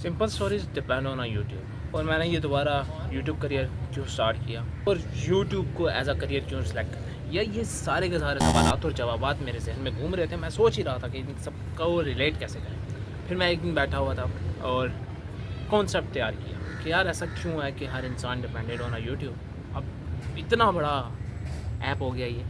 Simple stories depend on YouTube. और मैंने ये दोबारा यूट्यूब करियर क्यों स्टार्ट किया और यूट्यूब को एज अ करियर क्यों सिलेक्ट करें, ये सारे के सारे सवाल और जवाब मेरे जहन में घूम रहे थे। मैं सोच ही रहा था कि इन सबको रिलेट कैसे करें। फिर मैं एक दिन बैठा हुआ था और कॉन्सेप्ट तैयार किया कि यार ऐसा क्यों है कि हर इंसान डिपेंडेड ऑन यूट्यूब। अब इतना बड़ा ऐप हो गया ये,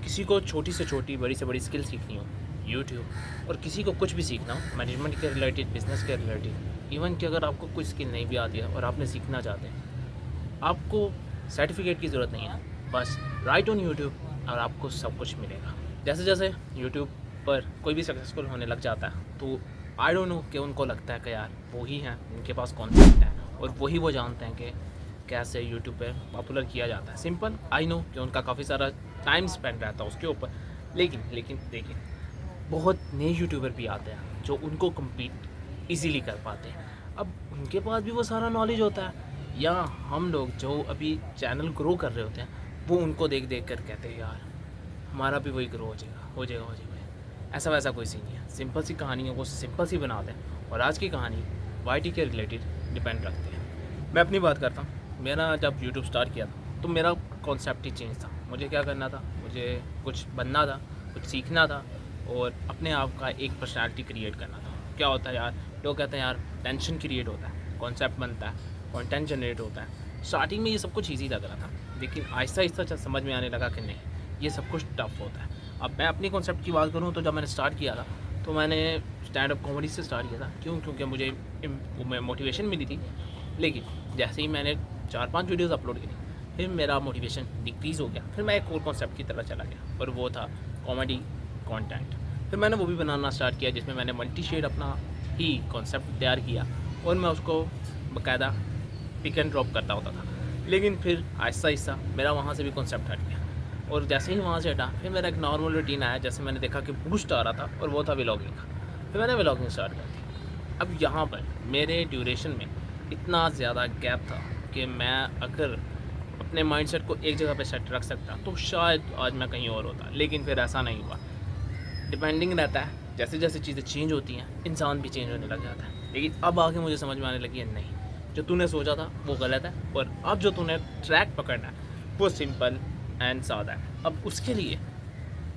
किसी को छोटी से छोटी बड़ी से बड़ी स्किल सीखनी हो यूट्यूब, और किसी को कुछ भी सीखना हो मैनेजमेंट के रिलेटेड, बिजनेस के रिलेटेड, इवन कि अगर आपको कोई स्किल नहीं भी आती है और आपने सीखना चाहते हैं, आपको सर्टिफिकेट की ज़रूरत नहीं है, बस राइट ऑन यूट्यूब और आपको सब कुछ मिलेगा। जैसे जैसे यूट्यूब पर कोई भी सक्सेसफुल होने लग जाता है तो आई डोंट नो कि उनको लगता है कि यार वही हैं इनके पास कॉन्सेप्ट है और वही वो जानते हैं कि कैसे यूट्यूब पे पॉपुलर किया जाता है। सिंपल आई नो कि उनका काफ़ी सारा टाइम स्पेंड रहता है उसके ऊपर, लेकिन देखिए बहुत नए यूट्यूबर भी आते हैं जो उनको कम्पीट इजीली कर पाते हैं। अब उनके पास भी वो सारा नॉलेज होता है, या हम लोग जो अभी चैनल ग्रो कर रहे होते हैं वो उनको देख देख कर कहते हैं यार हमारा भी वही ग्रो हो जाएगा। ऐसा वैसा कोई सीन नहीं है, सिंपल सी कहानियों को सिंपल सी बनाते हैं। और आज की कहानी वाईटी के रिलेटेड डिपेंड रखते हैं। मैं अपनी बात करता हूँ। मेरा जब यूट्यूब स्टार्ट किया था तो मेरा कॉन्सेप्ट ही चेंज था। मुझे क्या करना था, मुझे कुछ बनना था, कुछ सीखना था और अपने आप का एक पर्सनैलिटी क्रिएट करना था। क्या होता है यार, लोग कहते हैं यार टेंशन क्रिएट होता है, कॉन्सेप्ट बनता है, कंटेंट जनरेट होता है। स्टार्टिंग में ये सब कुछ ईजी लग रहा था, लेकिन आहिस्ता आहिस्ता समझ में आने लगा कि नहीं, ये सब कुछ टफ होता है। अब मैं अपनी कॉन्सेप्ट की बात करूँ तो जब मैंने स्टार्ट किया था तो मैंने स्टैंड अप कॉमेडी से स्टार्ट किया था। क्योंकि मुझे मोटिवेशन मिली थी। लेकिन जैसे ही मैंने 4-5 वीडियोज़ अपलोड की फिर मेरा मोटिवेशन डिक्रीज़ हो गया। फिर मैं एक और कॉन्सेप्ट की तरफ चला गया और वो था कॉमेडी कंटेंट। फिर मैंने वो भी बनाना स्टार्ट किया जिसमें मैंने मल्टी शेड अपना ही कॉन्सेप्ट तैयार किया और मैं उसको बाकायदा पिक एंड ड्रॉप करता होता था। लेकिन फिर आहिस्ता आहिस्ता मेरा वहाँ से भी कॉन्सेप्ट हट गया और जैसे ही वहाँ से हटा फिर मेरा एक नॉर्मल रूटीन आया। जैसे मैंने देखा कि बूस्ट आ रहा था और वो था व्लॉगिंग का, फिर मैंने व्लॉगिंग स्टार्ट कर दी। अब यहाँ पर मेरे ड्यूरेशन में इतना ज़्यादा गैप था कि मैं अगर अपने माइंडसेट को एक जगह पे सेट रख सकता तो शायद आज मैं कहीं और होता, लेकिन फिर ऐसा नहीं हुआ। डिपेंडिंग रहता है, जैसे जैसे चीज़ें चेंज होती हैं इंसान भी चेंज होने लग जाता है। लेकिन अब आगे मुझे समझ में आने लगी है नहीं, जो तूने सोचा था वो गलत है और अब जो तूने ट्रैक पकड़ना है वो सिंपल एंड सादा है। अब उसके लिए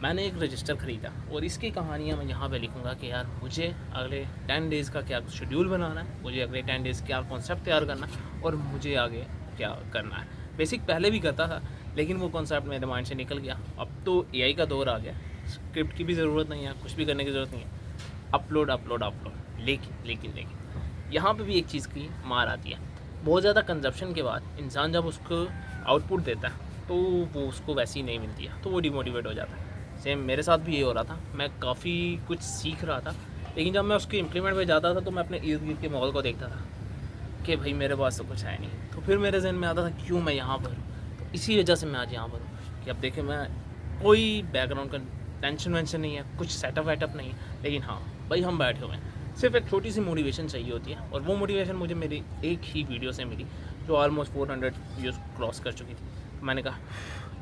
मैंने एक रजिस्टर ख़रीदा और इसकी कहानियाँ मैं यहाँ पे लिखूँगा कि यार मुझे अगले 10 डेज़ का क्या शेड्यूल बनाना है, मुझे अगले 10 डेज़ क्या कॉन्सेप्ट तैयार करना है और मुझे आगे क्या करना है। बेसिक पहले भी करता था लेकिन वो कॉन्सेप्ट मेरे माइंड से निकल गया। अब तो एआई का दौर आ गया, स्क्रिप्ट की भी ज़रूरत नहीं है, कुछ भी करने की ज़रूरत नहीं है, अपलोड। लेकिन यहाँ पे भी एक चीज़ की मार आती है। बहुत ज़्यादा कंजप्शन के बाद इंसान जब उसको आउटपुट देता है तो वो उसको वैसी नहीं मिलती है तो वो डिमोटिवेट हो जाता है। सेम मेरे साथ भी ये हो रहा था। मैं काफ़ी कुछ सीख रहा था लेकिन जब मैं उसके इम्प्लीमेंट में जाता था तो मैं अपने इर्द गिर्द के माहौल को देखता था कि भाई मेरे पास तो कुछ है नहीं। तो फिर मेरे जहन में आता था क्यों मैं यहाँ पर हूँ। तो इसी वजह से मैं आज यहाँ पर हूँ कि अब देखें मैं कोई बैकग्राउंड का टेंशन वेंशन नहीं है, कुछ सेटअप वेटअप नहीं है, लेकिन हाँ भाई हम बैठे हुए हैं। सिर्फ एक छोटी सी मोटिवेशन चाहिए होती है और वो मोटिवेशन मुझे मेरी एक ही वीडियो से मिली जो ऑलमोस्ट 400 व्यूज़ क्रॉस कर चुकी थी। मैंने कहा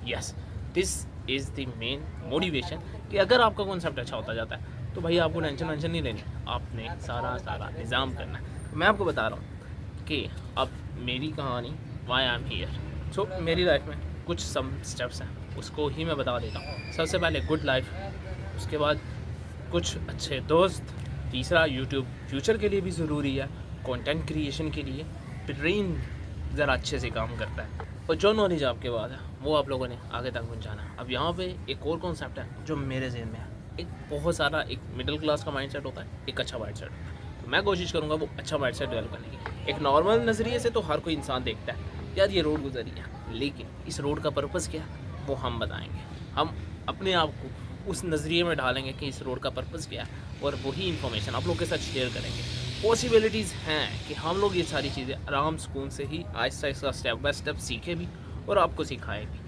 yes this is the main motivation कि अगर आपका कॉन्सेप्ट अच्छा होता जाता है तो भाई आपको टेंशन वेंशन नहीं लेनी, आपने सारा निज़ाम करना है। मैं आपको बता रहा हूँ कि अब मेरी कहानी वाई आई एम हियर। सो मेरी लाइफ में कुछ सम स्टेप्स हैं उसको ही मैं बता देता हूँ। सबसे पहले गुड लाइफ, उसके बाद कुछ अच्छे दोस्त, तीसरा यूट्यूब फ्यूचर के लिए भी ज़रूरी है, कंटेंट क्रिएशन के लिए ब्रेन ज़रा अच्छे से काम करता है और जो नॉलेज आपके पास है वो आप लोगों ने आगे तक पहुँचाना है। अब यहाँ पे एक और कॉन्सेप्ट है जो मेरे जहन में है। एक बहुत सारा एक मिडिल क्लास का माइंडसेट होता है, एक अच्छा माइंडसेट होता है। तो मैं कोशिश करूँगा वो अच्छा माइंडसेट डेवलप करने की। एक नॉर्मल नज़रिए से तो हर कोई इंसान देखता है यार ये रोड गुजरी है, लेकिन इस रोड का पर्पज़ क्या है वो हम बताएंगे। हम अपने आप को उस नज़रिए में डालेंगे कि इस रोड का पर्पज़ क्या है और वही इन्फॉर्मेशन आप लोग के साथ शेयर करेंगे। पॉसिबिलिटीज़ हैं कि हम लोग ये सारी चीज़ें आराम सुकून से ही Aahista Aahista step by step सीखें भी और आपको सिखाएं भी।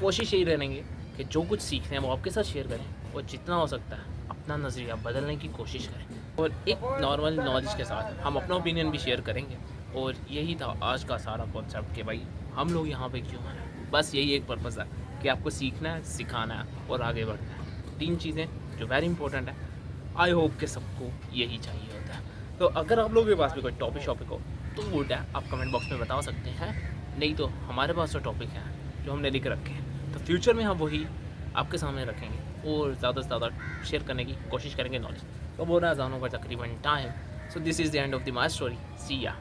कोशिश यही रहेंगे कि जो कुछ सीख रहे हैं वो आपके साथ शेयर करें और जितना हो सकता है अपना नज़रिया बदलने की कोशिश करें और एक नॉर्मल नॉलेज के साथ हम अपना ओपिनियन भी शेयर करेंगे। और यही था आज का सारा कॉन्सेप्ट कि भाई हम लोग यहाँ पे क्यों हैं। बस यही एक पर्पज़ है कि आपको सीखना है, सिखाना है और आगे बढ़ना है। 3 चीज़ें जो वेरी इंपॉर्टेंट है। आई होप कि सबको यही चाहिए होता है। तो अगर आप लोगों के पास भी कोई टॉपिक शॉपिक हो तो गुड है, आप कमेंट बॉक्स में बता सकते हैं। नहीं तो हमारे पास तो टॉपिक है जो हमने लिख रखे हैं, तो फ्यूचर में हम वही आपके सामने रखेंगे और ज़्यादा से ज़्यादा शेयर करने की कोशिश करेंगे नॉलेज। तो बोल रहा जानों का तकरीबन time. So this is the end of the my story. See या।